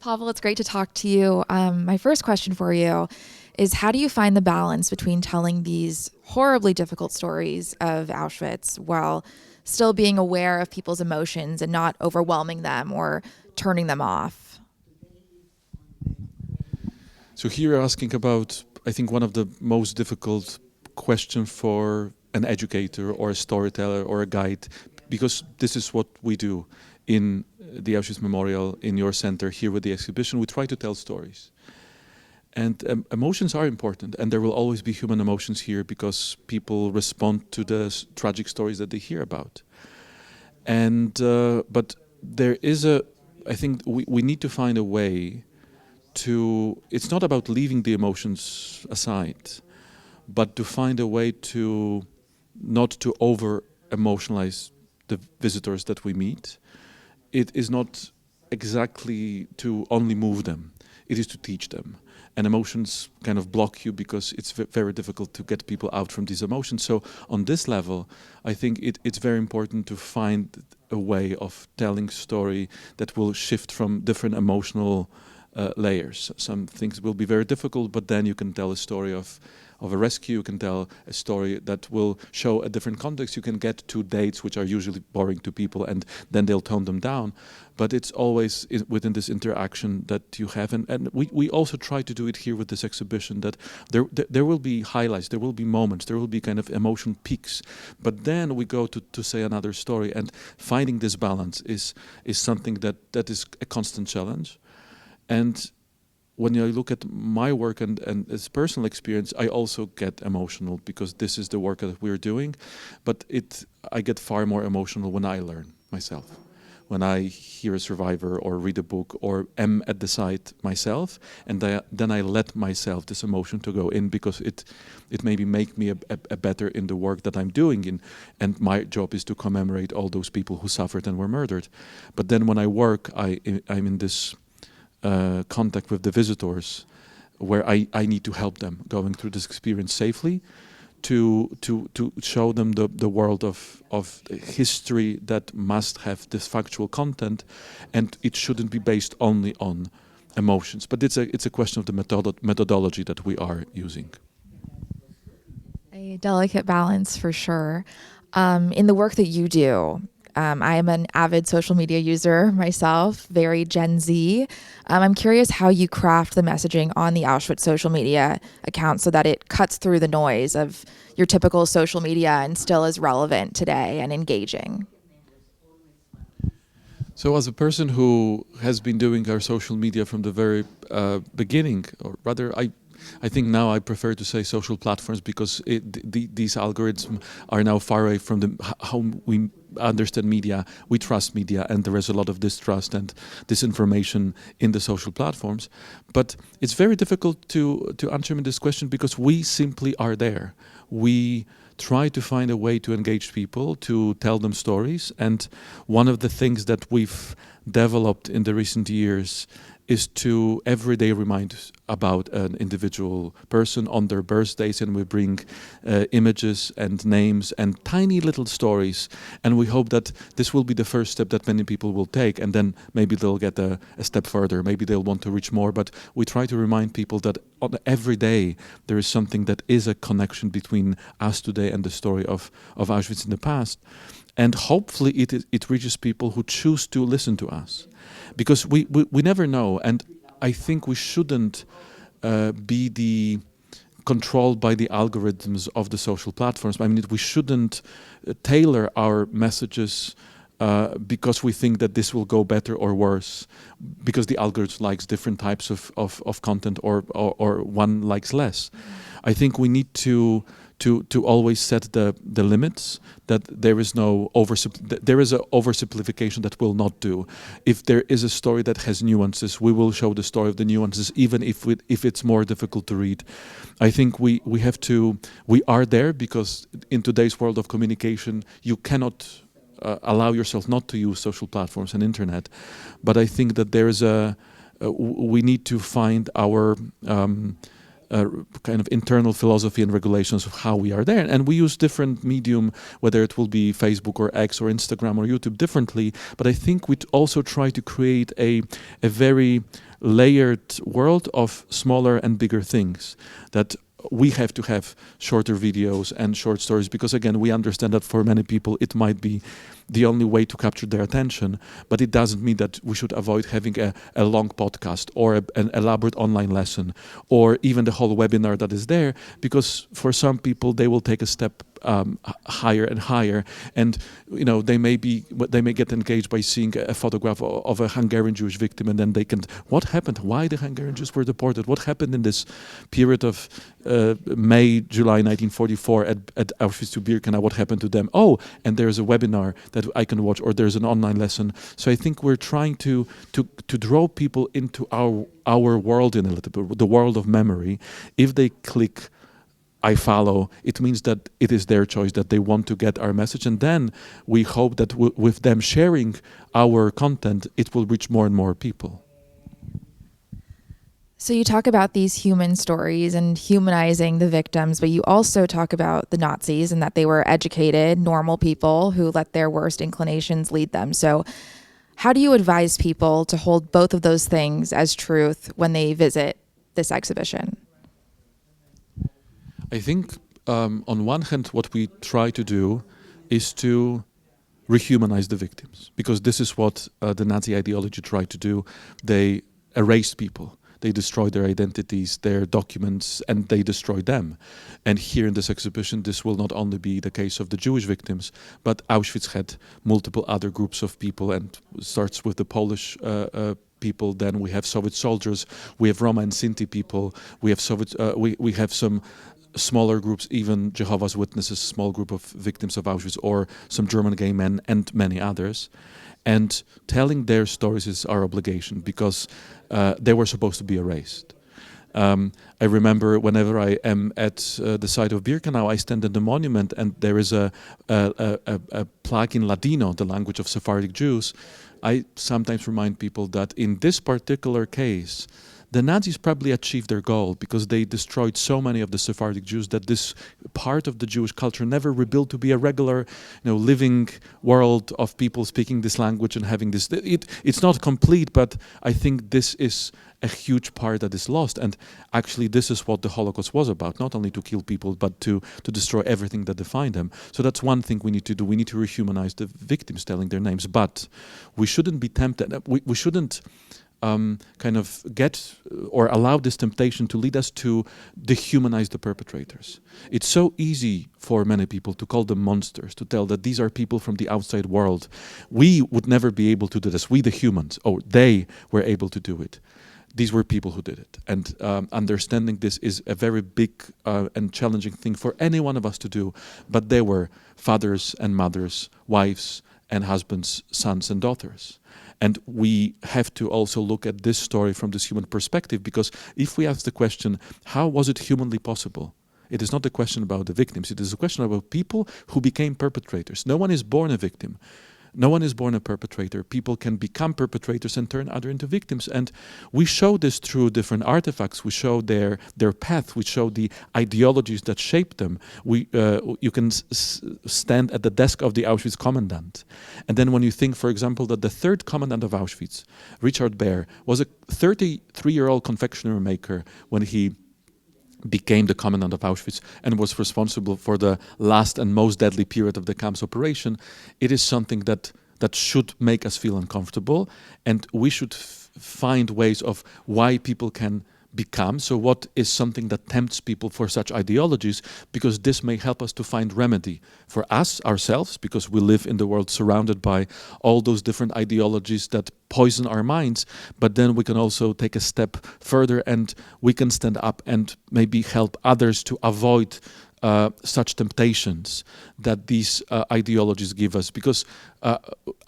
Pavel, it's great to talk to you. My first question for you is how do you find the balance between telling these horribly difficult stories of Auschwitz while still being aware of people's emotions and not overwhelming them or turning them off? So here you're asking about, I think, one of the most difficult questions for an educator or a storyteller or a guide, because this is what we do in the Auschwitz Memorial, in your center, here with the exhibition. We try to tell stories. And emotions are important, and there will always be human emotions here because people respond to the tragic stories that they hear about. And but there is I think we need to find a way to, it's not about leaving the emotions aside, but to find a way to not to over emotionalize the visitors that we meet. It is not exactly to only move them, it is to teach them. And emotions kind of block you because it's very difficult to get people out from these emotions. So on this level, I think it's very important to find a way of telling story that will shift from different emotional layers. Some things will be very difficult, but then you can tell a story of a rescue, you can tell a story that will show a different context. You can get to dates which are usually boring to people and then they'll tone them down. But it's always within this interaction that you have. And we also try to do it here with this exhibition, that there will be highlights, there will be moments, there will be kind of emotion peaks. But then we go to say another story, and finding this balance is something that is a constant challenge. And when I look at my work and its personal experience, I also get emotional because this is the work that we're doing. But I get far more emotional when I learn myself, when I hear a survivor or read a book or am at the site myself, and then I let myself this emotion to go in because it maybe make me a better in the work that I'm doing in, and my job is to commemorate all those people who suffered and were murdered. But then when I work, I'm in this contact with the visitors, where I need to help them going through this experience safely, to show them the world of history that must have this factual content, and it shouldn't be based only on emotions. But it's a question of the methodology that we are using. A delicate balance for sure. In the work that you do, I am an avid social media user myself, very Gen Z. I'm curious how you craft the messaging on the Auschwitz social media account so that it cuts through the noise of your typical social media and still is relevant today and engaging. So as a person who has been doing our social media from the very beginning, or rather I think now I prefer to say social platforms, because these algorithms are now far away from how we understand media. We trust media, and there is a lot of distrust and disinformation in the social platforms. But it's very difficult to answer me this question because we simply are there. We try to find a way to engage people, to tell them stories. And one of the things that we've developed in the recent years is to every day remind about an individual person on their birthdays, and we bring images and names and tiny little stories, and we hope that this will be the first step that many people will take, and then maybe they'll get a step further, maybe they'll want to reach more. But we try to remind people that on every day there is something that is a connection between us today and the story of Auschwitz in the past. And hopefully it reaches people who choose to listen to us, because we never know. And I think we shouldn't be controlled by the algorithms of the social platforms. I mean, we shouldn't tailor our messages because we think that this will go better or worse, because the algorithm likes different types of content, or one likes less. I think we need to always set the limits, that there is no there is an oversimplification that will not do. If there is a story that has nuances, we will show the story of the nuances, even if it's more difficult to read. I think we are there because in today's world of communication, you cannot allow yourself not to use social platforms and internet. But I think that there is we need to find our kind of internal philosophy and regulations of how we are there. And we use different medium, whether it will be Facebook or X or Instagram or YouTube, differently. But I think we also try to create a very layered world of smaller and bigger things, that we have to have shorter videos and short stories, because again, we understand that for many people it might be the only way to capture their attention, but it doesn't mean that we should avoid having a long podcast or an elaborate online lesson or even the whole webinar that is there, because for some people they will take a step higher and higher, and they may get engaged by seeing a photograph of a Hungarian Jewish victim, and then they can, what happened, why the Hungarian Jews were deported, what happened in this period of May, July 1944 at Auschwitz-Birkenau, what happened to them, oh, and there's a webinar that I can watch, or there's an online lesson. So I think we're trying to draw people into our world in a little bit, the world of memory. If they click I follow, it means that it is their choice, that they want to get our message, and then we hope that with them sharing our content, it will reach more and more people. So you talk about these human stories and humanizing the victims, but you also talk about the Nazis and that they were educated, normal people who let their worst inclinations lead them. So how do you advise people to hold both of those things as truth when they visit this exhibition? I think on one hand, what we try to do is to rehumanize the victims, because this is what the Nazi ideology tried to do. They erased people. They destroyed their identities, their documents, and they destroyed them. And here in this exhibition, this will not only be the case of the Jewish victims, but Auschwitz had multiple other groups of people, and starts with the Polish people. Then we have Soviet soldiers, we have Roma and Sinti people, we have we have some smaller groups, even Jehovah's Witnesses, small group of victims of Auschwitz, or some German gay men, and many others. And telling their stories is our obligation, because they were supposed to be erased. I remember whenever I am at the site of Birkenau, I stand at the monument, and there is a plaque in Ladino, the language of Sephardic Jews. I sometimes remind people that in this particular case, the Nazis probably achieved their goal, because they destroyed so many of the Sephardic Jews that this part of the Jewish culture never rebuilt to be a regular, living world of people speaking this language and having this. It's not complete, but I think this is a huge part that is lost. And actually, this is what the Holocaust was about: not only to kill people, but to destroy everything that defined them. So that's one thing we need to do. We need to rehumanize the victims, telling their names. But we shouldn't be tempted. We shouldn't kind of get or allow this temptation to lead us to dehumanize the perpetrators. It's so easy for many people to call them monsters, to tell that these are people from the outside world. We would never be able to do this. We, the humans, they were able to do it. These were people who did it. And understanding this is a very big and challenging thing for any one of us to do. But they were fathers and mothers, wives and husbands, sons and daughters. And we have to also look at this story from this human perspective, because if we ask the question, how was it humanly possible? It is not a question about the victims. It is a question about people who became perpetrators. No one is born a victim. No one is born a perpetrator. People can become perpetrators and turn others into victims. And we show this through different artifacts. We show their path. We show the ideologies that shaped them. You can stand at the desk of the Auschwitz commandant. And then when you think, for example, that the third commandant of Auschwitz, Richard Baer, was a 33-year-old confectionery maker when he became the commandant of Auschwitz and was responsible for the last and most deadly period of the camp's operation, it is something that should make us feel uncomfortable, and we should find ways of why people can become. So what is something that tempts people for such ideologies, because this may help us to find remedy for us, ourselves, because we live in the world surrounded by all those different ideologies that poison our minds, but then we can also take a step further and we can stand up and maybe help others to avoid such temptations that these ideologies give us, because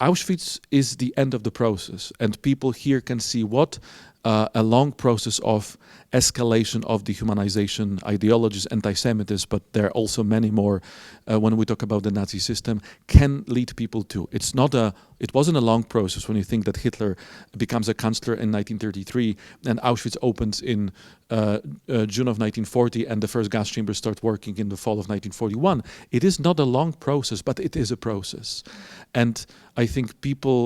Auschwitz is the end of the process, and people here can see what a long process of escalation of dehumanization ideologies, anti-Semitism, but there are also many more when we talk about the Nazi system, can lead people to. It wasn't a long process when you think that Hitler becomes a chancellor in 1933 and Auschwitz opens in June of 1940 and the first gas chambers start working in the fall of 1941. It is not a long process, but it is a process. And I think people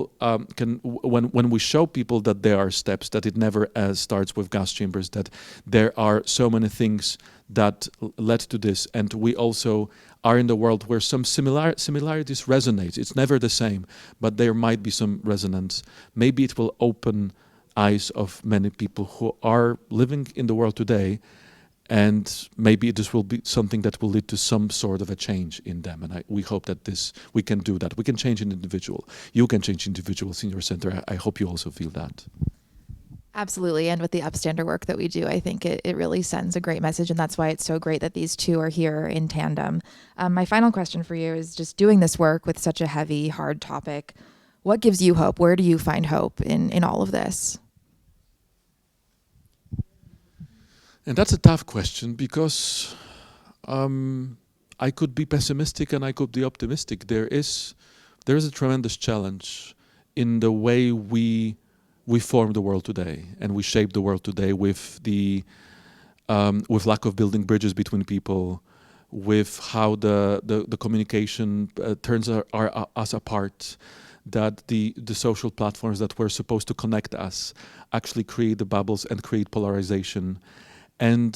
when we show people that there are steps, that it never starts with gas chambers, that there are so many things that led to this, and we also are in the world where some similarities resonate. It's never the same, but there might be some resonance. Maybe it will open eyes of many people who are living in the world today, and maybe this will be something that will lead to some sort of a change in them. And we hope that we can do that. We can change an individual. You can change individuals in your center. I hope you also feel that. Absolutely. And with the upstander work that we do, I think it really sends a great message. And that's why it's so great that these two are here in tandem. My final question for you is, just doing this work with such a heavy, hard topic, what gives you hope? Where do you find hope in all of this? And that's a tough question, because I could be pessimistic and I could be optimistic. There is a tremendous challenge in the way we form the world today, and we shape the world today with with lack of building bridges between people, with how the communication turns us apart, that the social platforms that were supposed to connect us actually create the bubbles and create polarization. And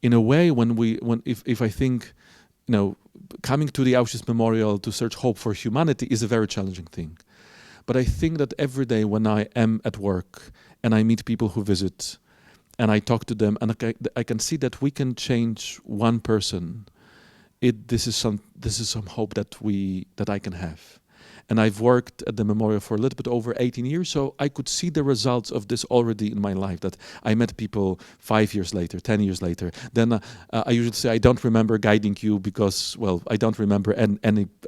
in a way, if I think, coming to the Auschwitz Memorial to search hope for humanity is a very challenging thing. But I think that every day when I am at work and I meet people who visit and I talk to them, and I can see that we can change one person, this is some hope that I can have. And I've worked at the memorial for a little bit over 18 years, so I could see the results of this already in my life, that I met people 5 years later, 10 years later. Then I usually say, I don't remember guiding you because, well, I don't remember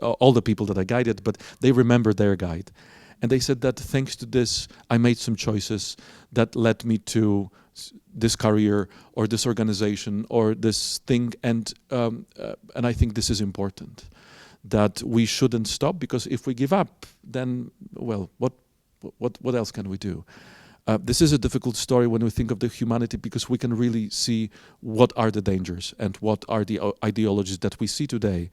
all the people that I guided, but they remember their guide. And they said that thanks to this, I made some choices that led me to this career or this organization or this thing. And I think this is important, that we shouldn't stop, because if we give up, then, well, what else can we do? This is a difficult story when we think of the humanity, because we can really see what are the dangers and what are the ideologies that we see today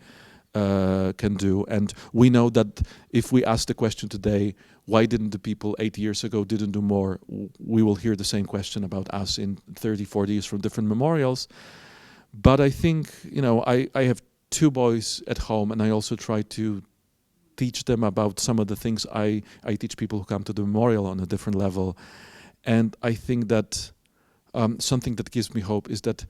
can do. And we know that if we ask the question today, why didn't the people 8 years ago didn't do more, we will hear the same question about us in 30, 40 years from different memorials. But I think, I have 2 boys at home, and I also try to teach them about some of the things I teach people who come to the memorial on a different level. And I think that something that gives me hope is that,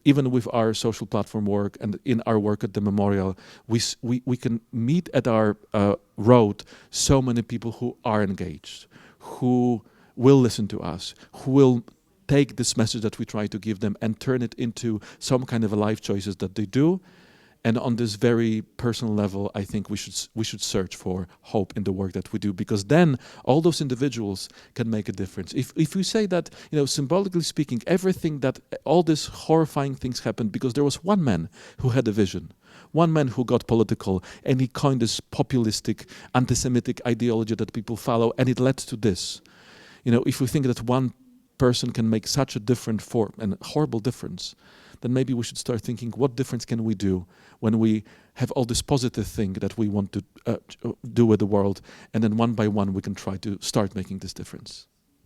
even with our social platform work and in our work at the memorial, we can meet at our road so many people who are engaged, who will listen to us, who will take this message that we try to give them and turn it into some kind of a life choices that they do. And on this very personal level, I think we should search for hope in the work that we do, because then all those individuals can make a difference. If we say that, symbolically speaking, all these horrifying things happened because there was one man who had a vision, one man who got political, and he coined this populistic, anti-Semitic ideology that people follow, and it led to this. If we think that one person can make such a different form and horrible difference, then maybe we should start thinking, what difference can we do when we have all this positive thing that we want to do with the world, and then one by one we can try to start making this difference.